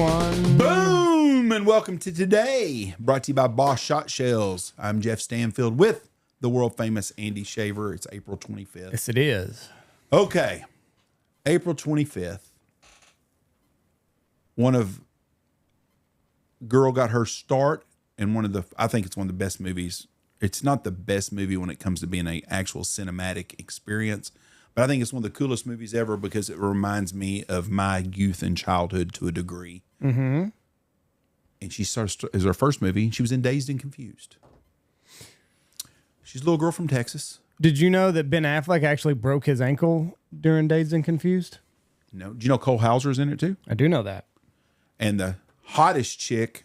one. Boom! And welcome to Today, brought to you by Boss Shot Shells. I'm Jeff Stanfield with the world famous Andy Shaver. It's April 25th. Yes, it is. Okay. April 25th. Girl got her start in I think it's one of the best movies. It's not the best movie when it comes to being an actual cinematic experience, but I think it's one of the coolest movies ever because it reminds me of my youth and childhood to a degree. Mm-hmm. And she starts as her first movie. She was in Dazed and Confused. She's a little girl from Texas. Did you know that Ben Affleck actually broke his ankle during Dazed and Confused? No. Do you know Cole Hauser's in it too? I do know that. And the hottest chick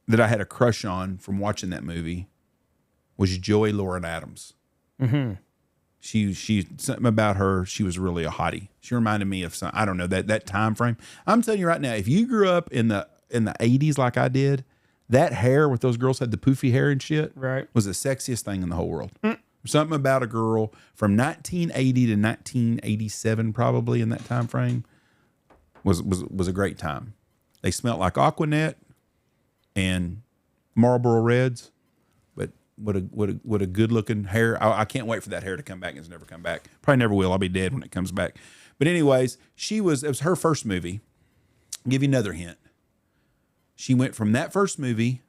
that I had a crush on from watching that movie was Joey Lauren Adams. Mm-hmm. She something about her. She was really a hottie. She reminded me of I don't know that time frame. I'm telling you right now, if you grew up in the 80s like I did, that hair with those girls had the poofy hair and shit, right, was the sexiest thing in the whole world. Something about a girl from 1980 to 1987, probably in that time frame, was a great time. They smelled like Aquanet and Marlboro Reds. What a good looking hair. I can't wait for that hair to come back. It's never come back. Probably never will. I'll be dead when it comes back. But anyways, it was her first movie. I'll give you another hint. She went from that first movie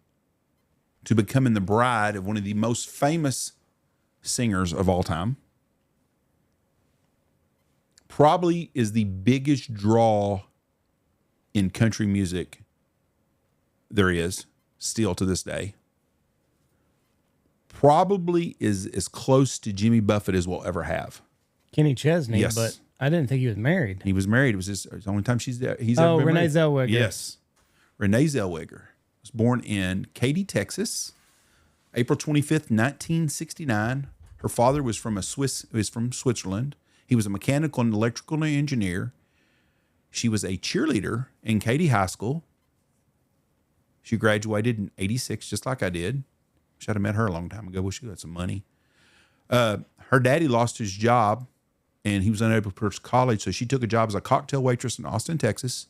to becoming the bride of one of the most famous singers of all time. Probably is the biggest draw in country music there is still to this day. Probably is as close to Jimmy Buffett as we'll ever have. Kenny Chesney, Yes. but I didn't think he was married. He was married. It was the only time he's ever been Renee married. Zellweger. Yes. Renee Zellweger was born in Katy, Texas, April 25th, 1969. Her father was from Switzerland. He was a mechanical and electrical engineer. She was a cheerleader in Katy High School. She graduated in 86, just like I did. Wish I'd have met her a long time ago. Wish she had some money. Her daddy lost his job, and he was unable to purchase college, so she took a job as a cocktail waitress in Austin, Texas.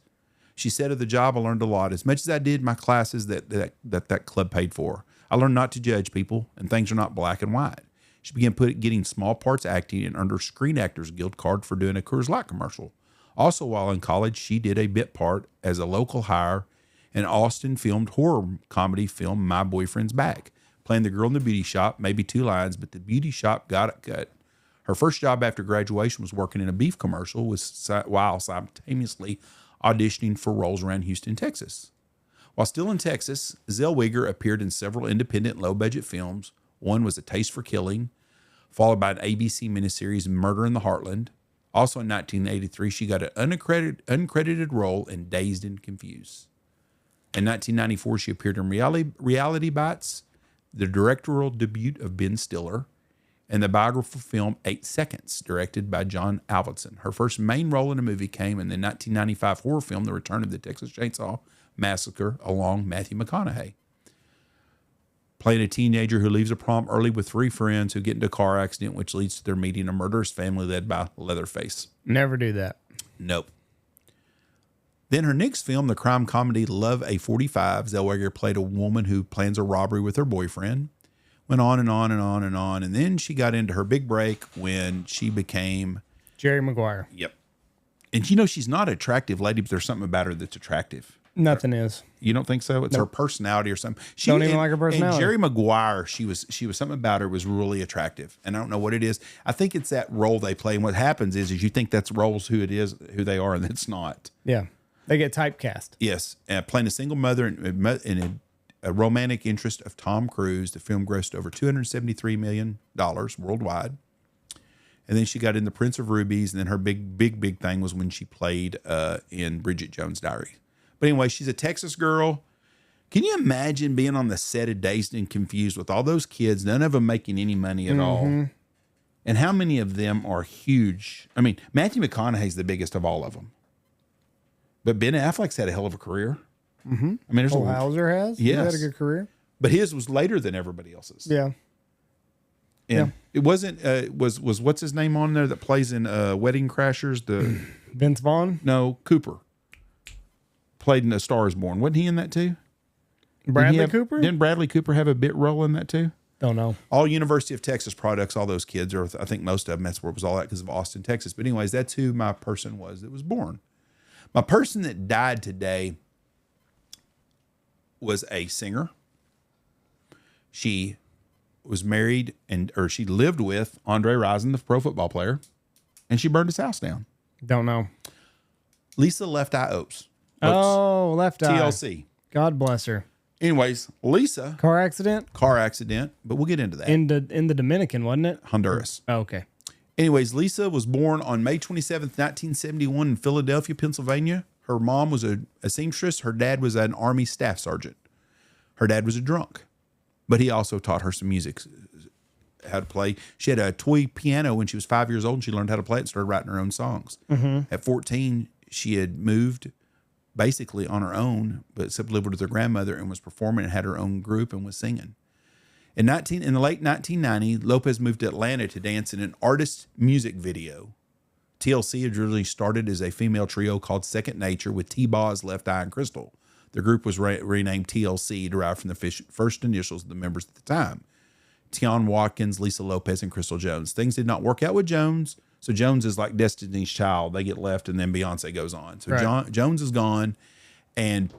She said of the job, I learned a lot. As much as I did my classes that club paid for, I learned not to judge people, and things are not black and white. She began getting small parts acting and earned her Screen Actors Guild card for doing a Coors Light commercial. Also, while in college, she did a bit part as a local hire in Austin filmed horror comedy film My Boyfriend's Back, playing the girl in the beauty shop, maybe 2 lines, but the beauty shop got it cut. Her first job after graduation was working in a beef commercial while simultaneously auditioning for roles around Houston, Texas. While still in Texas, Zellweger appeared in several independent low-budget films. One was A Taste for Killing, followed by an ABC miniseries Murder in the Heartland. Also in 1983, she got an uncredited role in Dazed and Confused. In 1994, she appeared in Reality Bites, the directorial debut of Ben Stiller, and the biographical film 8 Seconds, directed by John Avildsen. Her first main role in a movie came in the 1995 horror film The Return of the Texas Chainsaw Massacre, along Matthew McConaughey. Playing a teenager who leaves a prom early with 3 friends who get into a car accident, which leads to their meeting a murderous family led by Leatherface. Never do that. Nope. Then her next film, the crime comedy Love A45, Zellweger played a woman who plans a robbery with her boyfriend. Went on and on and on and on. And then she got into her big break when she became Jerry Maguire. Yep. And she's not an attractive lady, but there's something about her that's attractive. Nothing is. You don't think so? It's her personality or something. Don't even like her personality. And Jerry Maguire, she was something about her was really attractive. And I don't know what it is. I think it's that role they play. And what happens is you think that's roles who they are, and it's not. Yeah. They get typecast. Yes. Playing a single mother in a romantic interest of Tom Cruise. The film grossed over $273 million worldwide. And then she got in The Prince of Rubies. And then her big thing was when she played in Bridget Jones' Diary. But anyway, she's a Texas girl. Can you imagine being on the set of Dazed and Confused with all those kids, none of them making any money at all? And how many of them are huge? I mean, Matthew McConaughey's the biggest of all of them. But Ben Affleck's had a hell of a career. Mm-hmm. I mean, there's Hauser has? Yes. He's had a good career. But his was later than everybody else's. Yeah. And it wasn't, was what's his name on there that plays in Wedding Crashers? Vince Vaughn? No, Cooper. played in A Star Is Born. Wasn't he in that too? Bradley Cooper? Didn't Bradley Cooper have a bit role in that too? Don't know. All University of Texas products, all those kids, or I think most of them, that's where it was all at because of Austin, Texas. But anyways, that's who my person was that was born. My person that died today was a singer. She was married or she lived with Andre Rison, the pro football player, and she burned his house down. Don't know. Lisa Left Eye Opes. Oh, Left Eye. TLC. God bless her. Anyways, Lisa. Car accident, But we'll get into that. in the Dominican, wasn't it? Honduras. Oh, okay. Anyways, Lisa was born on May 27th, 1971 in Philadelphia, Pennsylvania. Her mom was a seamstress. Her dad was an Army staff sergeant. Her dad was a drunk, but he also taught her some music, how to play. She had a toy piano when she was 5 years old, and she learned how to play it and started writing her own songs. At 14, she had moved basically on her own, but except lived with her grandmother and was performing and had her own group and was singing. In the late 1990, Lopez moved to Atlanta to dance in an artist music video. TLC originally started as a female trio called Second Nature with T-Boz, Left Eye, and Crystal. The group was renamed TLC, derived from the first initials of the members at the time. Tion Watkins, Lisa Lopez, and Crystal Jones. Things did not work out with Jones, so Jones is like Destiny's Child. They get left, and then Beyonce goes on. So right. Jones is gone, and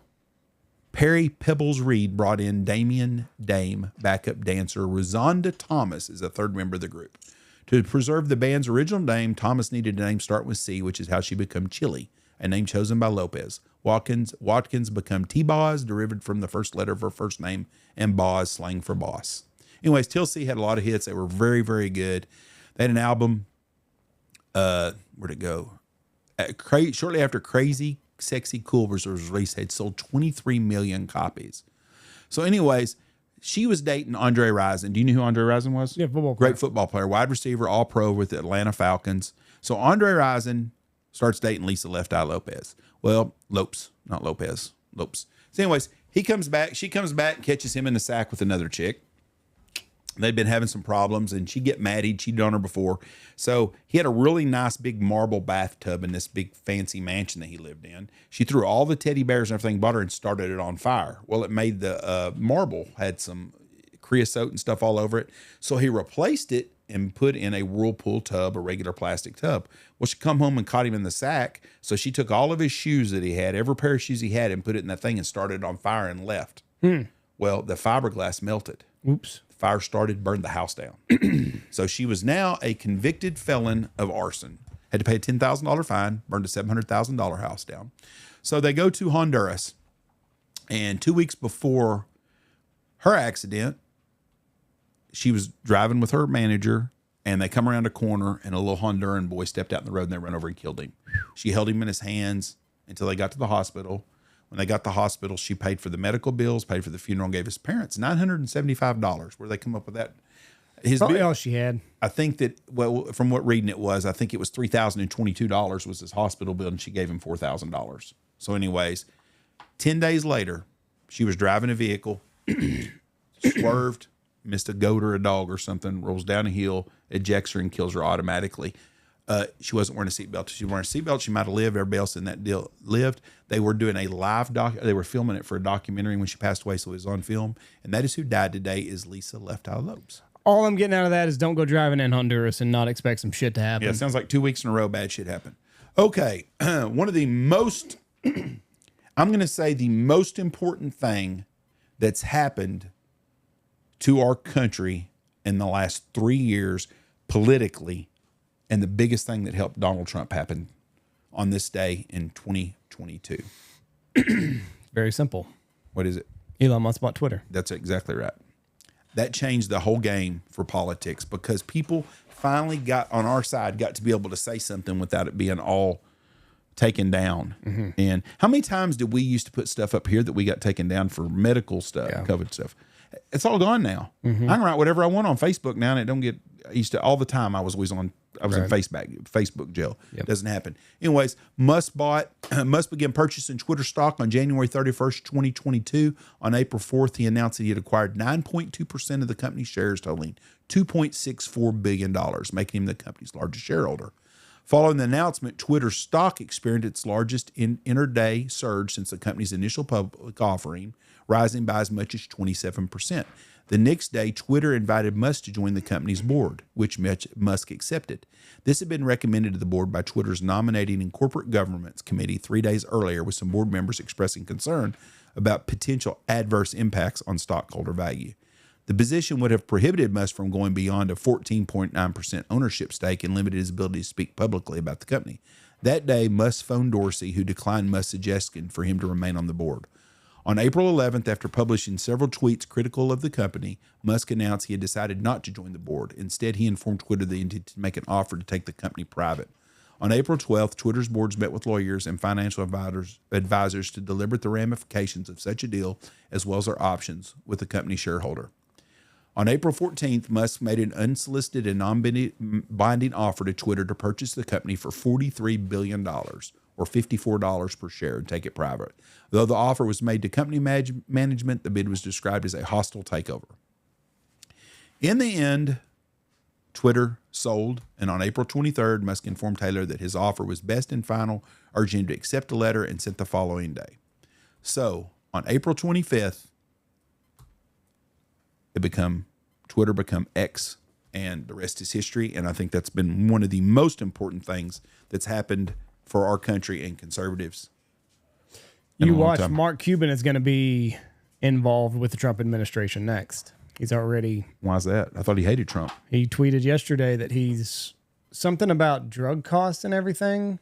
Perry Pebbles Reed brought in Dame backup dancer Rosonda Thomas as a third member of the group. To preserve the band's original name, Thomas needed a name starting with C, which is how she became Chili, a name chosen by Lopez. Watkins become T-Boz, derived from the first letter of her first name, and Boz, slang for boss. Anyways, TLC had a lot of hits. They were very, very good. They had an album. Where'd it go? Shortly after Crazy Sexy Cool was released, had sold 23 million copies. So anyways, she was dating Andre Rison. Do you know who Andre Rison was? Yeah, football player. Great football player, wide receiver, all pro with the Atlanta Falcons. So Andre Rison starts dating Lisa Left Eye Lopez. Well, Lopes. So anyways, she comes back, catches him in the sack with another chick. They'd been having some problems, and she'd get mad. He'd cheated on her before. So he had a really nice big marble bathtub in this big fancy mansion that he lived in. She threw all the teddy bears and everything, bought her, and started it on fire. Well, it made the marble had some creosote and stuff all over it. So he replaced it and put in a Whirlpool tub, a regular plastic tub. Well, she come home and caught him in the sack. So she took all of his shoes that he had, every pair of shoes he had, and put it in that thing and started it on fire and left. Well, the fiberglass melted. Oops. Fire started, burned the house down. So she was now a convicted felon of arson. Had to pay a $10,000 fine, burned a $700,000 house down. So they go to Honduras. And 2 weeks before her accident, she was driving with her manager, and they come around a corner, and a little Honduran boy stepped out in the road, and they ran over and killed him. She held him in his hands until they got to the hospital. When they got to the hospital, she paid for the medical bills, paid for the funeral, and gave his parents $975. Where they come up with that? Probably all she had. I think that, well, from what reading it was, I think it was $3,022 was his hospital bill, and she gave him $4,000. So anyways, 10 days later, she was driving a vehicle, swerved, missed a goat or a dog or something, rolls down a hill, ejects her, and kills her automatically. She wasn't wearing a seatbelt. If she was wearing a seatbelt, she might have lived. Everybody else in that deal lived. They were doing a live they were filming it for a documentary when she passed away, so it was on film. And that is who died today, is Lisa Left Eye Lopes. All I'm getting out of that is don't go driving in Honduras and not expect some shit to happen. Yeah, it sounds like 2 weeks in a row bad shit happened. Okay, one of the most, I'm going to say the most important thing that's happened to our country in the last 3 years politically, and the biggest thing that helped Donald Trump happen on this day in 2022. Very simple. What is it? Elon Musk bought Twitter. That's exactly right. That changed the whole game for politics because people finally got on our side, got to be able to say something without it being all taken down. Mm-hmm. And how many times did we used to put stuff up here that we got taken down for medical stuff, COVID stuff? It's all gone now. Mm-hmm. I can write whatever I want on Facebook now, and it don't get. I used to all the time. I was always in Facebook jail. Yep. Doesn't happen. Anyways, Musk began purchasing Twitter stock on January 31st, 2022. On April 4th, he announced that he had acquired 9.2% of the company's shares, totaling $2.64 billion, making him the company's largest shareholder. Following the announcement, Twitter's stock experienced its largest intraday surge since the company's initial public offering, rising by as much as 27%. The next day, Twitter invited Musk to join the company's board, which Musk accepted. This had been recommended to the board by Twitter's Nominating and Corporate Governance Committee 3 days earlier, with some board members expressing concern about potential adverse impacts on stockholder value. The position would have prohibited Musk from going beyond a 14.9% ownership stake and limited his ability to speak publicly about the company. That day, Musk phoned Dorsey, who declined Musk's suggestion for him to remain on the board. On April 11th, after publishing several tweets critical of the company, Musk announced he had decided not to join the board. Instead, he informed Twitter that he intended to make an offer to take the company private. On April 12th, Twitter's boards met with lawyers and financial advisors to deliberate the ramifications of such a deal, as well as their options with the company shareholder. On April 14th, Musk made an unsolicited and non-binding offer to Twitter to purchase the company for $43 billion, or $54 per share, and take it private. Though the offer was made to company management, the bid was described as a hostile takeover. In the end, Twitter sold, and on April 23rd, Musk informed Taylor that his offer was best and final, urging him to accept a letter and sent the following day. So, on April 25th, Twitter become X, and the rest is history. And I think that's been one of the most important things that's happened for our country and conservatives. You watch, Mark Cuban is going to be involved with the Trump administration next. He's already. Why is that? I thought he hated Trump. He tweeted yesterday that he's something about drug costs and everything.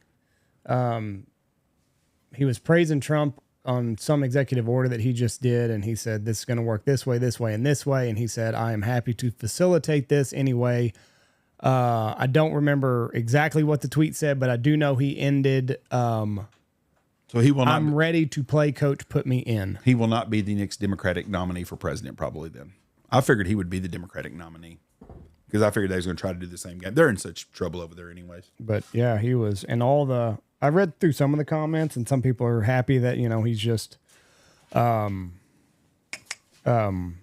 He was praising Trump on some executive order that he just did, and he said this is going to work this way, and this way. And he said, I am happy to facilitate this anyway. I don't remember exactly what the tweet said, but I do know he ended. So he will not. I'm ready to play coach. Put me in. He will not be the next Democratic nominee for president, probably. Then I figured he would be the Democratic nominee because I figured they was going to try to do the same game. They're in such trouble over there, anyways. But yeah, he was, and I read through some of the comments, and some people are happy that he's just, kind of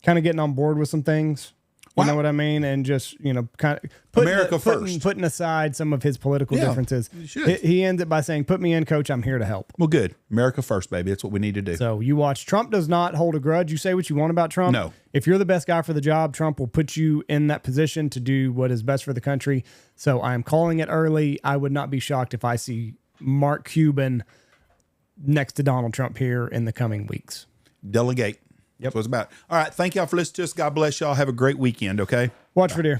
getting on board with some things. You know what I mean? And just, kind of putting aside some of his political differences. He ends it by saying, put me in, coach. I'm here to help. Well, good. America first, baby. That's what we need to do. So you watch. Trump does not hold a grudge. You say what you want about Trump. No. If you're the best guy for the job, Trump will put you in that position to do what is best for the country. So I am calling it early. I would not be shocked if I see Mark Cuban next to Donald Trump here in the coming weeks. Delegate. Yep. That's what it's about. All right. Thank y'all for listening to us. God bless y'all. Have a great weekend, okay? Watch for deer.